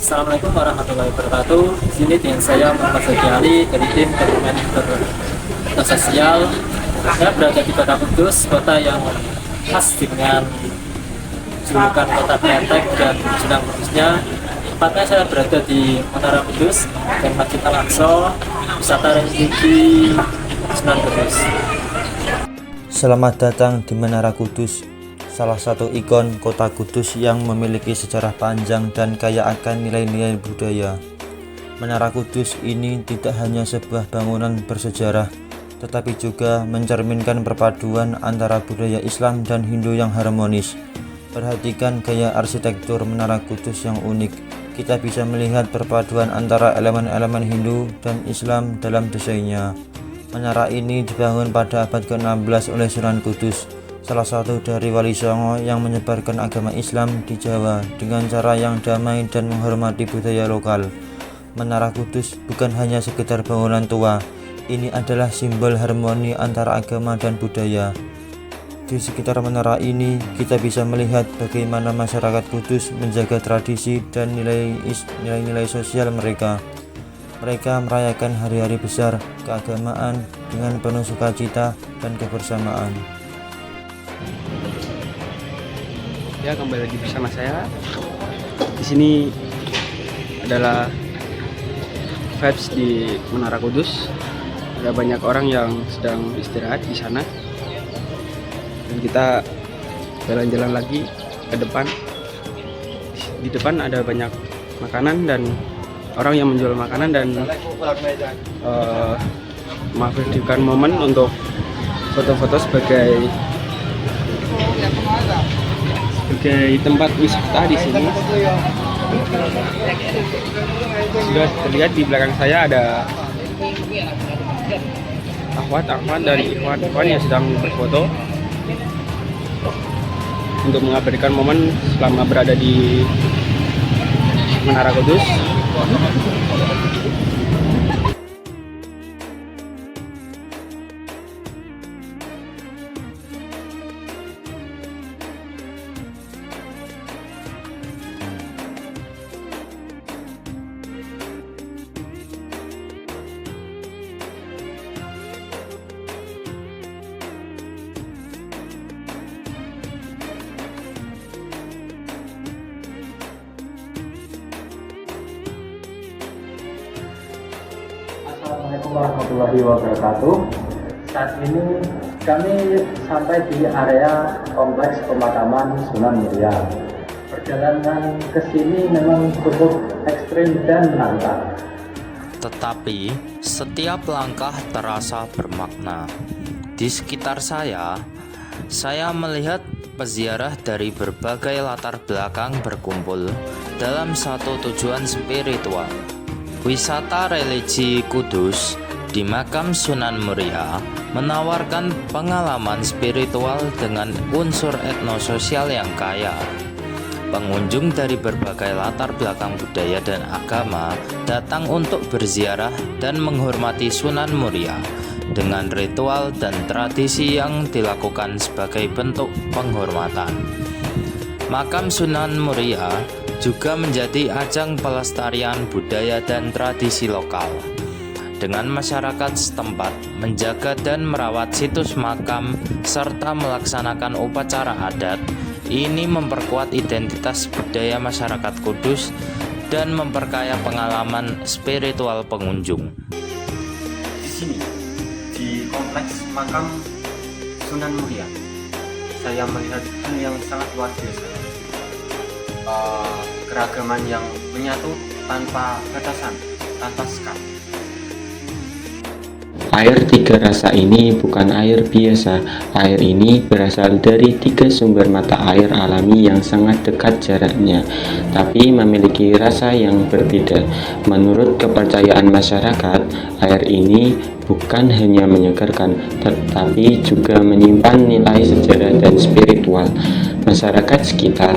Assalamualaikum warahmatullahi wabarakatuh. Di sini dengan saya Muhammad Zaki Ali dari tim Dokumenter Sosial. Saya berada di Kota Kudus, kota yang khas dengan julukan kota kretek dan jenang kudusnya. Tepatnya saya berada di Menara Kudus dan Masjid Al-Aqsa, wisata religi Sunan Kudus. Selamat datang di Menara Kudus, salah satu ikon kota Kudus yang memiliki sejarah panjang dan kaya akan nilai-nilai budaya. Menara Kudus ini tidak hanya sebuah bangunan bersejarah, tetapi juga mencerminkan perpaduan antara budaya Islam dan Hindu yang harmonis. Perhatikan gaya arsitektur Menara Kudus yang unik. Kita bisa melihat perpaduan antara elemen-elemen Hindu dan Islam dalam desainnya. Menara ini dibangun pada abad ke-16 oleh Sunan Kudus, salah satu dari Wali Songo yang menyebarkan agama Islam di Jawa dengan cara yang damai dan menghormati budaya lokal. Menara Kudus bukan hanya sekedar bangunan tua, ini adalah simbol harmoni antara agama dan budaya. Di sekitar menara ini, kita bisa melihat bagaimana masyarakat Kudus menjaga tradisi dan nilai-nilai sosial mereka. Mereka merayakan hari-hari besar keagamaan dengan penuh sukacita dan kebersamaan. Ya, kembali lagi bersama saya. Di sini adalah vibes di Menara Kudus. Ada banyak orang yang sedang istirahat di sana. Dan kita jalan-jalan lagi ke depan. Di depan ada banyak makanan dan orang yang menjual makanan dan mengabadikan momen untuk foto-foto sebagai tempat wisata di sini. Sudah terlihat di belakang saya ada akhwat dari ikhwan yang sedang berfoto untuk mengabadikan momen selama berada di Menara Kudus. Assalamualaikum warahmatullahi wabarakatuh. Saat ini kami sampai di area kompleks pemakaman Sunan Muria. Perjalanan ke sini memang cukup ekstrim dan menantang. Tetapi setiap langkah terasa bermakna. Di sekitar saya melihat peziarah dari berbagai latar belakang berkumpul dalam satu tujuan spiritual. Wisata religi Kudus di makam Sunan Muria menawarkan pengalaman spiritual dengan unsur etnososial yang kaya. Pengunjung dari berbagai latar belakang budaya dan agama datang untuk berziarah dan menghormati Sunan Muria dengan ritual dan tradisi yang dilakukan sebagai bentuk penghormatan. Makam Sunan Muria juga menjadi ajang pelestarian budaya dan tradisi lokal. Dengan masyarakat setempat menjaga dan merawat situs makam serta melaksanakan upacara adat, ini memperkuat identitas budaya masyarakat Kudus dan memperkaya pengalaman spiritual pengunjung. Di sini, di kompleks makam Sunan Muria, saya melihat hal yang sangat luar biasa. Keragaman yang menyatu tanpa batasan, tanpa sekat. Air tiga rasa ini bukan air biasa. Air ini berasal dari tiga sumber mata air alami yang sangat dekat jaraknya, tapi memiliki rasa yang berbeda. Menurut kepercayaan masyarakat, air ini bukan hanya menyegarkan, tetapi juga menyimpan nilai sejarah dan spiritual. Masyarakat sekitar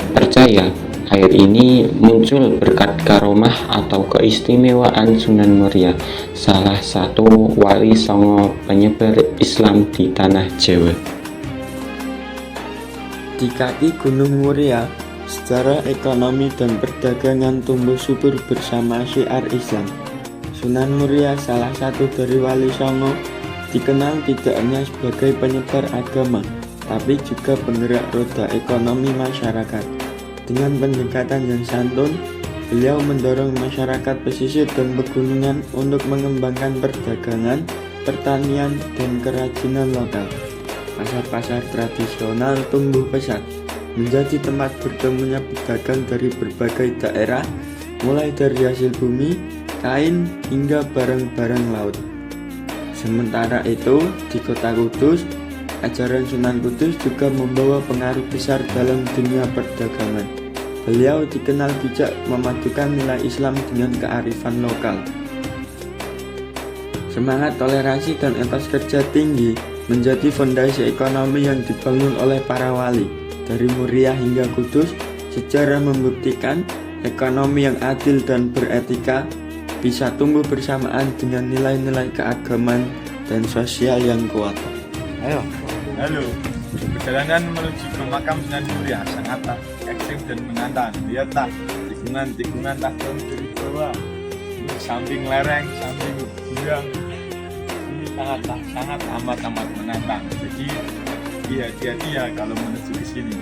percaya air ini muncul berkat karomah atau keistimewaan Sunan Muria, salah satu wali songo penyebar Islam di tanah Jawa. Di kaki Gunung Muria, Secara ekonomi dan perdagangan tumbuh subur bersama syiar Islam. Sunan Muria, salah satu dari Wali Songo, dikenal tidak hanya sebagai penyebar agama, tapi juga penggerak roda ekonomi masyarakat. Dengan pendekatan yang santun, beliau mendorong masyarakat pesisir dan pegunungan untuk mengembangkan perdagangan, pertanian, dan kerajinan lokal. Pasar-pasar tradisional tumbuh pesat, menjadi tempat bertemunya pedagang dari berbagai daerah, mulai dari hasil bumi, kain, hingga barang-barang laut. Sementara itu, di kota Kudus, ajaran Sunan Kudus juga membawa pengaruh besar dalam dunia perdagangan. Beliau dikenal bijak memadukan nilai Islam dengan kearifan lokal. Semangat toleransi dan etos kerja tinggi menjadi fondasi ekonomi yang dibangun oleh para wali. Dari Muria hingga Kudus, sejarah membuktikan ekonomi yang adil dan beretika bisa tumbuh bersamaan dengan nilai-nilai keagamaan dan sosial yang kuat. Ayo. Halo, perjalanan menuju ke makam Sunan Muria sangatlah ekstrim dan menantang. Lihatlah, tikungan tahun dari bawah, samping lereng, samping jurang. Ini sangat amat menantang. Jadi hati-hati ya kalau menuju ke sini.